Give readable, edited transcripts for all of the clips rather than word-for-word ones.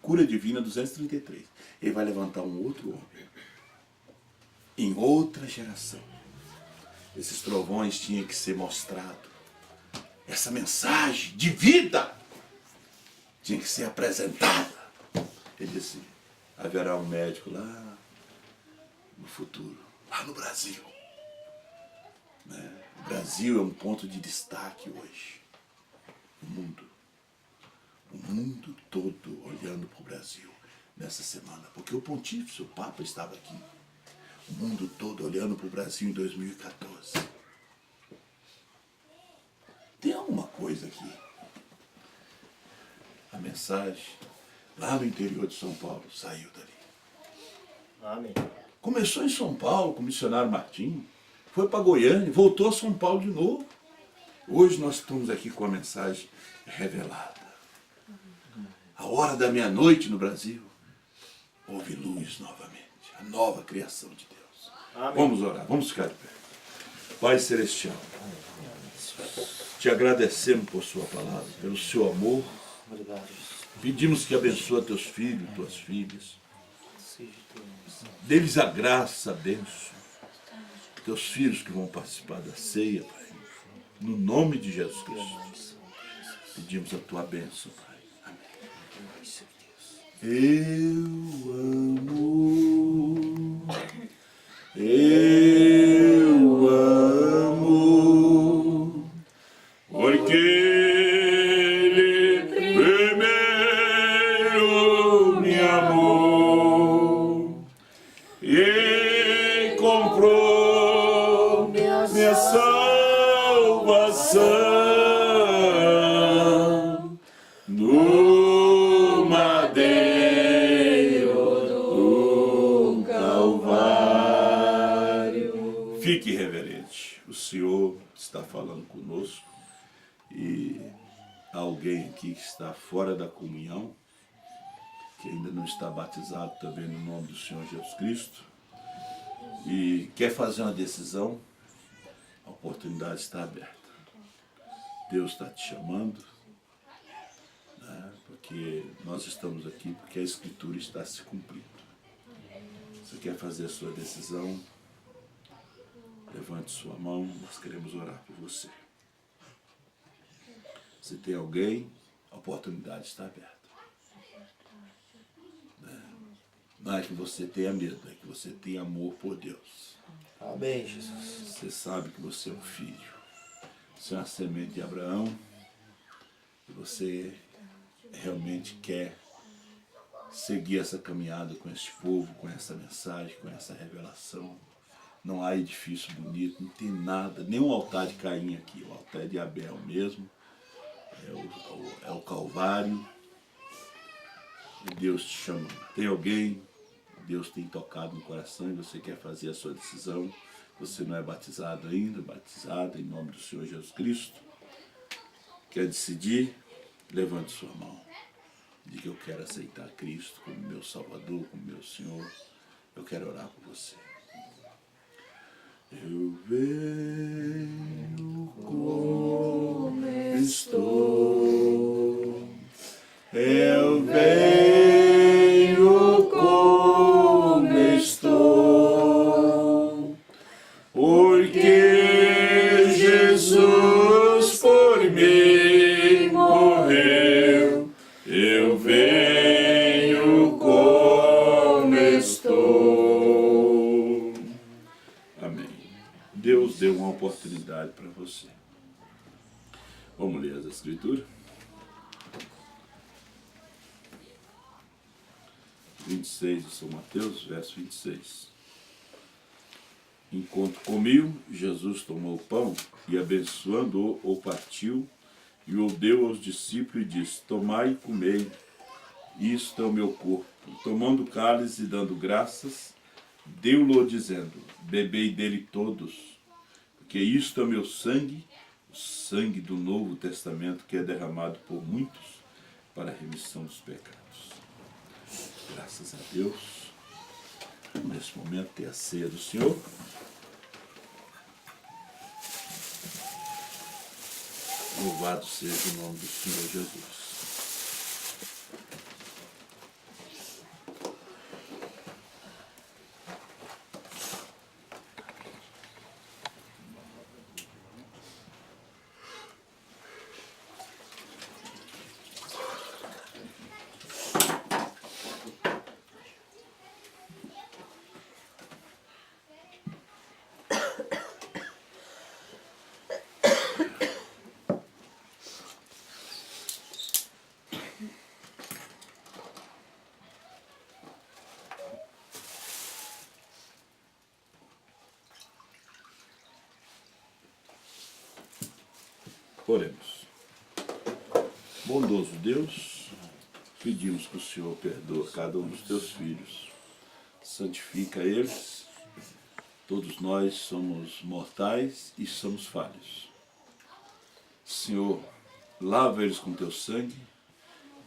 cura divina 233. Ele vai levantar um outro homem, em outra geração. Esses trovões tinham que ser mostrados. Essa mensagem de vida tinha que ser apresentada. Ele disse, haverá um médico lá no futuro, lá no Brasil. Né? O Brasil é um ponto de destaque hoje. O mundo todo olhando para o Brasil nessa semana. Porque o pontífice, o Papa, estava aqui. O mundo todo olhando para o Brasil em 2014. Tem alguma coisa aqui. A mensagem, lá no interior de São Paulo, saiu dali. Amém. Começou em São Paulo, com o missionário Martim, foi para Goiânia, voltou a São Paulo de novo. Hoje nós estamos aqui com a mensagem revelada. A hora da meia-noite no Brasil, houve luz novamente, a nova criação de Deus. Amém. Vamos orar, vamos ficar de pé. Pai Celestial, te agradecemos por sua palavra, pelo seu amor. Obrigado, Jesus. Pedimos que abençoe teus filhos, tuas filhas. Seja teu nome, Senhor. Dê-lhes a graça, a bênção. Teus filhos que vão participar da ceia, Pai. No nome de Jesus Cristo. Pedimos a tua bênção, Pai. Eu amo, porque Ele primeiro me amou e comprou minha salvação. Fique reverente, o Senhor está falando conosco e há alguém aqui que está fora da comunhão, que ainda não está batizado também no nome do Senhor Jesus Cristo e quer fazer uma decisão, a oportunidade está aberta. Deus está te chamando, né, porque nós estamos aqui porque a Escritura está se cumprindo. Você quer fazer a sua decisão? Levante sua mão, nós queremos orar por você. Se tem alguém, a oportunidade está aberta. Não é que você tenha medo, é que você tenha amor por Deus. Amém, Jesus. Você sabe que você é um filho. Você é uma semente de Abraão. E você realmente quer seguir essa caminhada com esse povo, com essa mensagem, com essa revelação. Não há edifício bonito, não tem nada, nem um altar de Caim aqui, o altar é de Abel mesmo, é o Calvário, e Deus te chama. Tem alguém, Deus tem tocado no coração e você quer fazer a sua decisão, você não é batizado ainda, batizado em nome do Senhor Jesus Cristo, quer decidir, levante sua mão, diga que eu quero aceitar Cristo como meu Salvador, como meu Senhor, eu quero orar por você. Eu venho como estou, eu venho como estou, porque Jesus por mim morreu, eu venho como estou. Deus deu uma oportunidade para você. Vamos ler as Escrituras. 26 de São Mateus, verso 26. Enquanto comiam, Jesus tomou o pão e, abençoando-o, o partiu e o deu aos discípulos e disse: tomai e comei, isto é o meu corpo. E, tomando o cálice e dando graças, deu-lo dizendo: bebei dele todos, porque isto é o meu sangue, o sangue do Novo Testamento, que é derramado por muitos para a remissão dos pecados. Graças a Deus. Nesse momento ter a ceia do Senhor. Louvado seja o nome do Senhor Jesus. Oremos. Bondoso Deus, pedimos que o Senhor perdoe cada um dos teus filhos, santifica eles. Todos nós somos mortais e somos falhos. Senhor, lava eles com teu sangue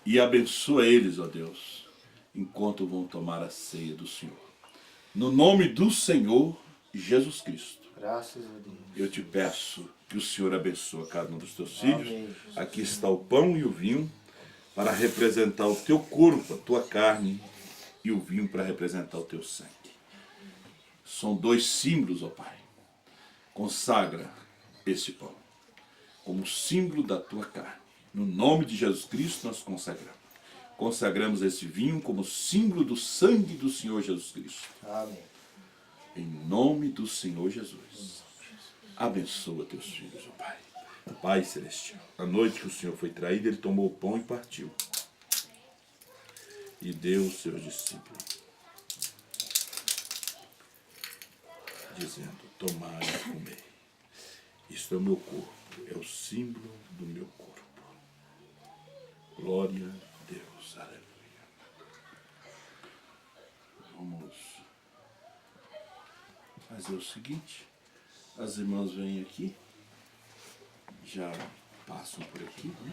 e abençoa eles, ó Deus, enquanto vão tomar a ceia do Senhor. No nome do Senhor Jesus Cristo, Graças a Deus. eu te peço que o Senhor abençoe cada um dos teus filhos. Amém, Jesus. Aqui está o pão e o vinho para representar o teu corpo, a tua carne, e o vinho para representar o teu sangue. São dois símbolos, ó Pai. Consagra esse pão como símbolo da tua carne. No nome de Jesus Cristo nós consagramos. Consagramos esse vinho como símbolo do sangue do Senhor Jesus Cristo. Amém. Em nome do Senhor Jesus. Abençoa teus filhos, ó Pai. Pai Celestial, a noite que o Senhor foi traído, ele tomou o pão e partiu. E deu aos seus discípulos, dizendo, tomai e comei. Isto é o meu corpo, é o símbolo do meu corpo. Glória a Deus, aleluia. Vamos fazer o seguinte, as irmãs vêm aqui, já passam por aqui, né?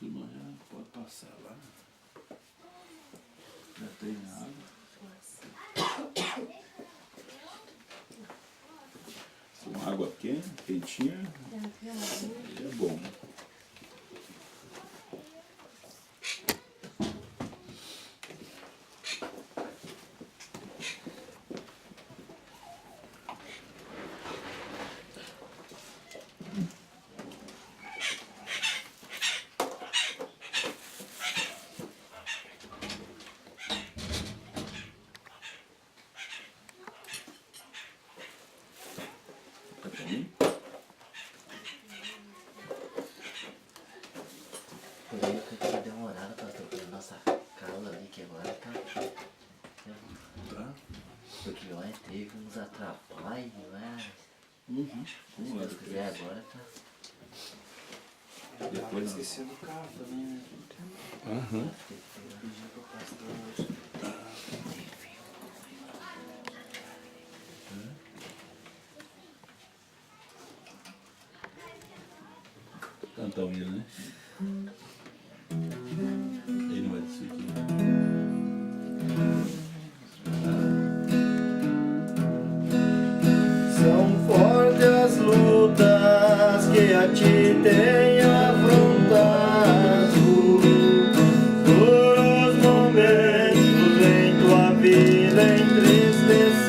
Irmã, já pode passar lá. Já tem água. Com água quente, quentinha, é bom. Tá bem? Por aí que eu tinha demorado pra trocar nossa causa ali, que agora tá. Tá? Porque ontem teve uns atrapalhos, mas Uhum. se Deus quiser agora tá. Depois não. Esqueci do carro também, né? Aham. Pedi pro pastor hoje. Cantar o hino, né? Ele não vai decidir. São fortes as lutas que a ti tem afrontado. Duros momentos em tua vida entristecer.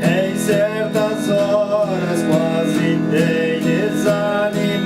Em certas horas quase tem desanimado.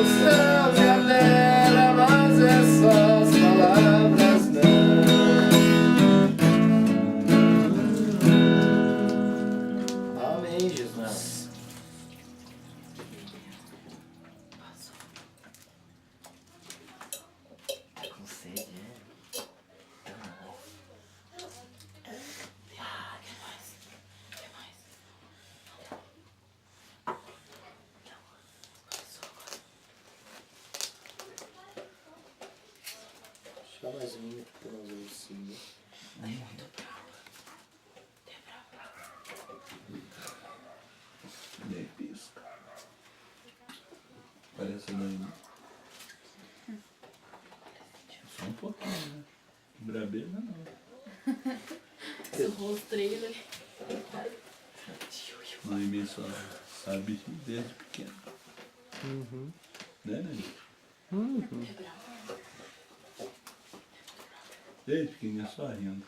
os céus e a terra, mas essas palavras não. Amém, Jesus. Tá com sede, é? Então, quer mais? Quer mais? Chama mais um que nós vamos seguir. Nem muito bravo. Nem pisca. Parece mãe. Só um pouquinho, né? Brabeza não. Seu rosto trailer. Mãe minha só sabe desde pequeno. Né, Nenê? Desde pequenininha só rindo.